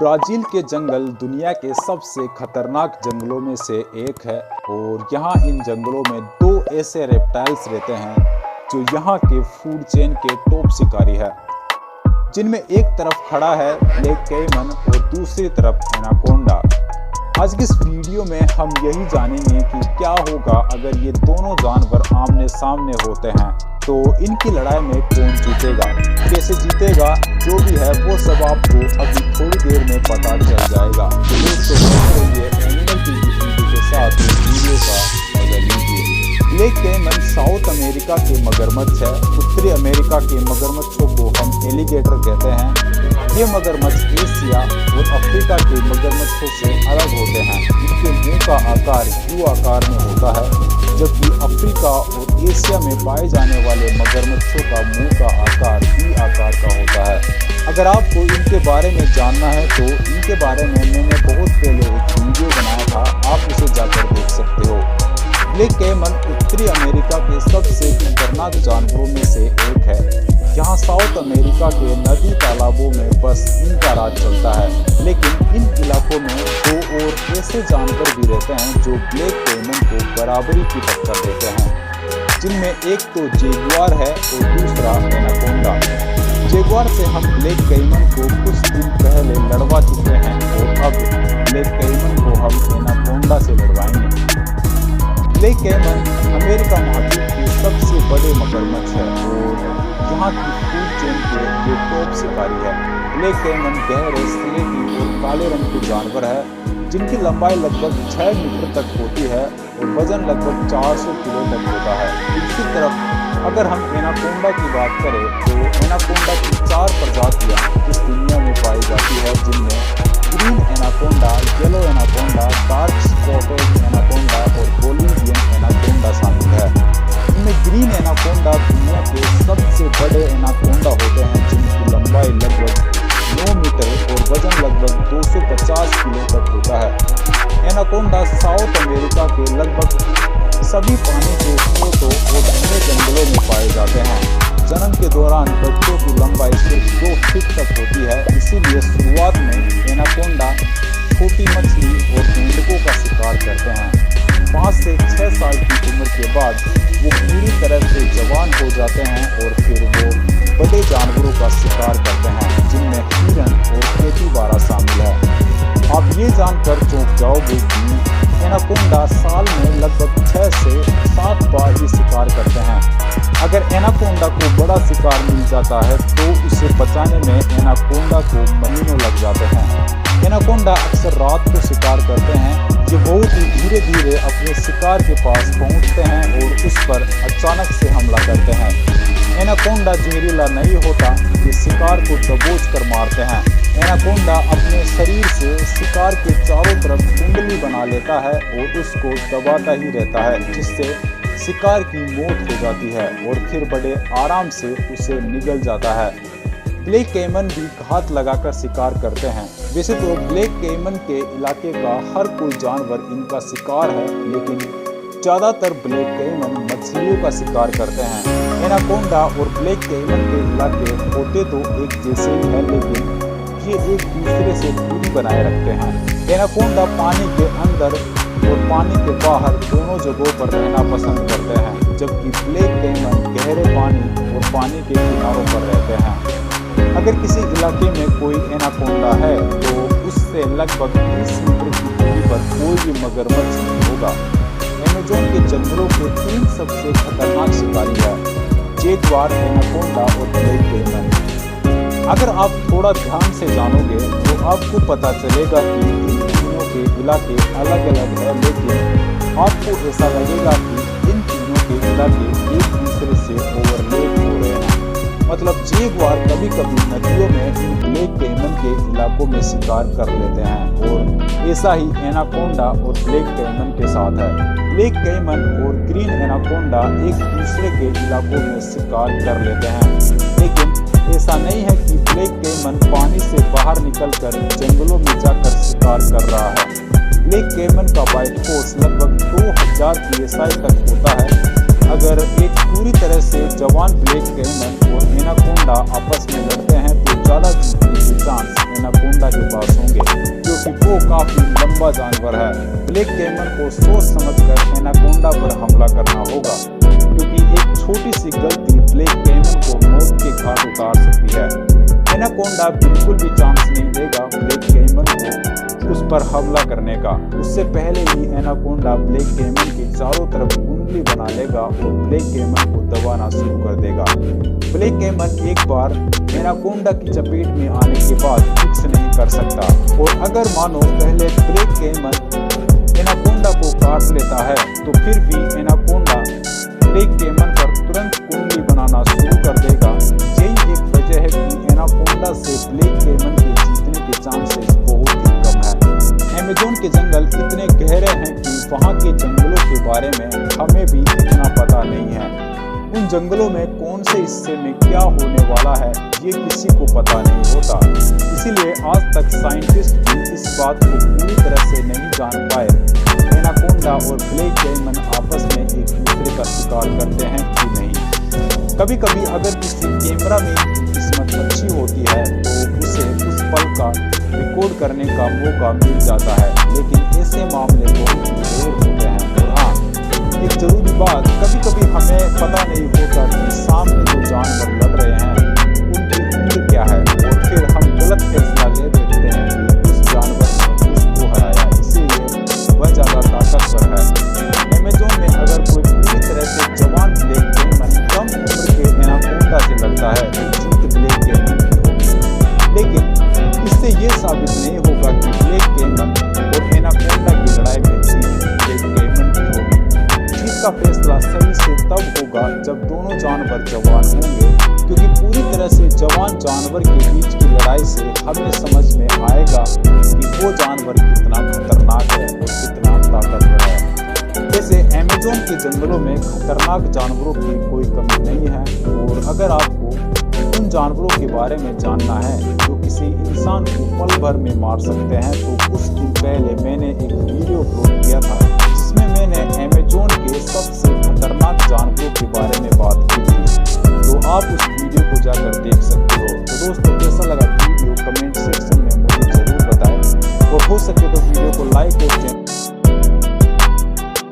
Brazil के जंगल दुनिया के सबसे खतरनाक जंगलों में से एक है और यहाँ इन जंगलों में दो ऐसे रेप्टाइल्स रहते हैं जो यहाँ के फूड चेन के टॉप शिकारी है, जिनमें एक तरफ खड़ा है ब्लैक कैमन और दूसरी तरफ एनाकोंडा। आज की इस वीडियो में हम यही जानेंगे कि क्या होगा अगर ये दोनों जानवर आमने सामने होते हैं, तो इनकी लड़ाई में कौन जीतेगा, कैसे जीतेगा, जो भी है वो सब आपको अभी थोड़ी देर में पता चल जाएगा। तो दोस्तों रहिए एनिमल टीवी के साथ वीडियो का मजा लीजिए। ब्लैक कैमन साउथ अमेरिका के मगरमच्छ है। उत्तरी अमेरिका के मगरमच्छों को हम एलिगेटर कहते हैं। ये मगरमच्छ एशिया और अफ्रीका के मगरमच्छों से अलग होते हैं। इनके मुंह का आकार यू आकार में होता है, जबकि अफ्रीका और एशिया में पाए जाने वाले मगरमच्छों का मुंह का आकार वी आकार का होता है। अगर आपको इनके बारे में जानना है तो इनके बारे में मैंने बहुत पहले एक वीडियो बनाया था, आप उसे जाकर देख सकते हो। ब्लैक कैमन उत्तरी अमेरिका के सबसे खतरनाक जानवरों में से एक है। यहाँ साउथ अमेरिका के नदी तालाबों में बस इनका राज चलता है, लेकिन इन इलाकों में दो और ऐसे जानवर भी रहते हैं जो ब्लैक कैमन को बराबरी की टक्कर देते हैं, जिनमें एक तो जेगुआर है और दूसरा एनाकोंडा। जेगुआर से हम ब्लैक कैमन को कुछ दिन पहले लड़वा चुके हैं और अब ब्लैक कैमन को हम एनाकोंडा से लड़वाएंगे। ब्लैक कैमन अमेरिका महाद्वीप के सबसे बड़े मगरमच्छ है और यहाँ की फूड चेन के ये टॉप शिकारी है। ब्लैक कैमन गहरे स्लेटी और काले रंग के जानवर है, जिनकी लंबाई लगभग 6 मीटर तक होती है और वजन लगभग 400 किलो तक होता है। दूसरी तरफ अगर हम एनाकोंडा की बात करें तो एनाकोंडा की 4 प्रजातियाँ इस दुनिया में पाई जाती है, जिनमें green anaconda, yellow anaconda, dark spotted anaconda और बोलिवियन एनाकोंडा शामिल है। इनमें ग्रीन एनाकोंडा दुनिया के सबसे बड़े एनाकोंडा होते हैं, जिनकी लंबाई लगभग 9 मीटर और वजन लगभग 250 किलो तक होता है। एनाकोंडा साउथ अमेरिका के लगभग सभी पानी के स्रोतों और घने जंगलों में पाए जाते हैं। जन्म के दौरान बच्चों की लंबाई सिर्फ 2 फीट तक होती है, इसीलिए शुरुआत में एनाकोंडा छोटी मछली और मेंढकों का शिकार करते हैं। 5 से 6 साल की उम्र के बाद वो पूरी तरह से जवान हो जाते हैं और फिर वो बड़े जानवरों का शिकार करते हैं, जिनमें हिरन और कैपिबारा शामिल है। आप ये जानकर चौंक जाओगे कि एनाकोंडा साल में लगभग 6 से 7 बार ही शिकार करते हैं। अगर एनाकोंडा को बड़ा शिकार मिल जाता है तो उसे बचाने में एनाकोंडा को महीनों लग जाते हैं। एनाकोंडा अक्सर रात को शिकार करते हैं। ये बहुत ही धीरे धीरे अपने शिकार के पास पहुंचते हैं और उस पर अचानक से हमला करते हैं। एनाकोंडा जहरीला नहीं होता, ये शिकार को दबोच कर मारते हैं। एनाकोंडा अपने शरीर से शिकार के चारों तरफ कुंडली बना लेता है और उसको दबाता ही रहता है, जिससे शिकार की मौत हो जाती है और फिर बड़े आराम से उसे निगल जाता है। ब्लैक कैमन भी घात लगाकर शिकार करते हैं। वैसे तो ब्लैक कैमन के इलाके का हर कोई जानवर इनका शिकार है, लेकिन ज़्यादातर ब्लैक कैमन मछलियों का शिकार करते हैं। एनाकोंडा और ब्लैक कैमन के इलाके होते तो एक जैसे ही है, लेकिन ये एक दूसरे से दूरी बनाए रखते हैं। एनाकोंडा पानी के अंदर और पानी के बाहर दोनों जगहों पर रहना पसंद करते हैं, जबकि ब्लैक कैमन गहरे पानी और पानी के किनारों पर रहते हैं। अगर किसी इलाके में कोई एनाकोंडा है तो उससे लगभग 20 मीटर की दूरी पर कोई भी मगरमच्छ नहीं होगा। अमेज़न के जंगलों के 3 सबसे खतरनाक शिकारी है, जेगुआर, एनाकोंडा और ब्लैक कैमन। अगर आप थोड़ा ध्यान से जानोगे तो आपको पता चलेगा कि इन तीनों के इलाके अलग अलग है, लेकिन आपको ऐसा लगेगा कि इन तीनों के इलाके एक दूसरे से ओवरलैप हो रहे हैं। मतलब जेगुआर कभी कभी नदियों में इन ब्लैक कैमन के इलाकों में शिकार कर लेते हैं और ऐसा ही एनाकोंडा और ब्लैक कैमन के साथ है। ब्लैक कैमन और ग्रीन एनाकोंडा एक दूसरे के इलाकों में शिकार कर लेते हैं, लेकिन ऐसा नहीं है कि ब्लैक कैमन पानी से बाहर निकलकर जंगलों में जाकर शिकार कर रहा है। ब्लैक कैमन का बाइट फोर्स लगभग 2000 PSI तक होता है। अगर एक पूरी तरह से जवान ब्लैक कैमन और एनाकोंडा आपस में लड़ते हैं तो ज़्यादा जीतने की चांस एनाकोंडा के पास होंगे, क्योंकि वो काफी लंबा जानवर है। ब्लैक कैमन को सोच समझकर एनाकोंडा पर हमला करना होगा, क्योंकि एक छोटी सी गलती ब्लैक कैमन को मौत के घाट उतार सकती है। एनाकोंडा बिल्कुल भी चांस नहीं देगा ब्लैक कैमन को उस पर हमला करने का। उससे पहले ही एनाकोंडा ब्लैक कैमन के चारों तरफ कुंडली बना लेगा और ब्लैक कैमन को दबाना शुरू कर देगा। ब्लैक कैमन एक बार एनाकोंडा की चपेट में आने के बाद कुछ नहीं कर सकता, और अगर मानो पहले ब्लैक कैमन एनाकोंडा को काट लेता है तो फिर भी एनाकोंडा ब्लैक कैमन पर तुरंत कुंडली बनाना शुरू कर देगा। यही एक वजह है कि एनाकोंडा से ब्लैक कैमन के जीतने के चांसेस बहुत ही कम है। अमेज़न के जंगल इतने गहरे हैं कि वहाँ के जंगलों के बारे में हमें भी इतना पता नहीं है। उन जंगलों में कौन से हिस्से में क्या होने वाला है ये किसी को पता नहीं होता। इसीलिए आज तक साइंटिस्ट भी इस बात को पूरी तरह से नहीं जान पाए एनाकोंडा और ब्लैक कैमन आपस में एक दूसरे का शिकार करते हैं कि नहीं। कभी कभी अगर किसी कैमरा में किस्मत अच्छी होती है तो उसे उस पल का रिकॉर्ड करने का मौका मिल जाता है, लेकिन ऐसे मामले बहुत रेयर होते हैं। और हाँ, एक जरूरी बात, कभी कभी हमें पता नहीं होता कि सामने जो जानवर लड़ रहे हैं उनकी उम्र क्या है, और फिर हम गलत फैसला ले बैठते हैं कि उस जानवर ने उसको हराया, इसीलिए वह ज़्यादा ताकतवर है। अमेज़न में अगर कोई पूरी तरह से जवान ब्लैक कैमन कम उम्र के एनाकोंडा से लड़ता है तो जीत ब्लैक कैमन की होगी, लेकिन इससे ये साबित नहीं होगा कि ब्लैक कैमन और एनाकोंडा की लड़ाई में जीत ब्लैक कैमन की होगी। जीत का फैसला सही से तब होगा जब दोनों जानवर जवान होंगे, क्योंकि पूरी तरह से जवान जानवर के बीच की लड़ाई से हमें समझ में आएगा कि वो जानवर कितना खतरनाक है और कितना ताकतवर है। जैसे अमेज़न के जंगलों में खतरनाक जानवरों की कोई कमी नहीं है, और अगर आपको उन जानवरों के बारे में जानना है जो किसी इंसान को पल भर में मार सकते हैं तो कुछ दिन पहले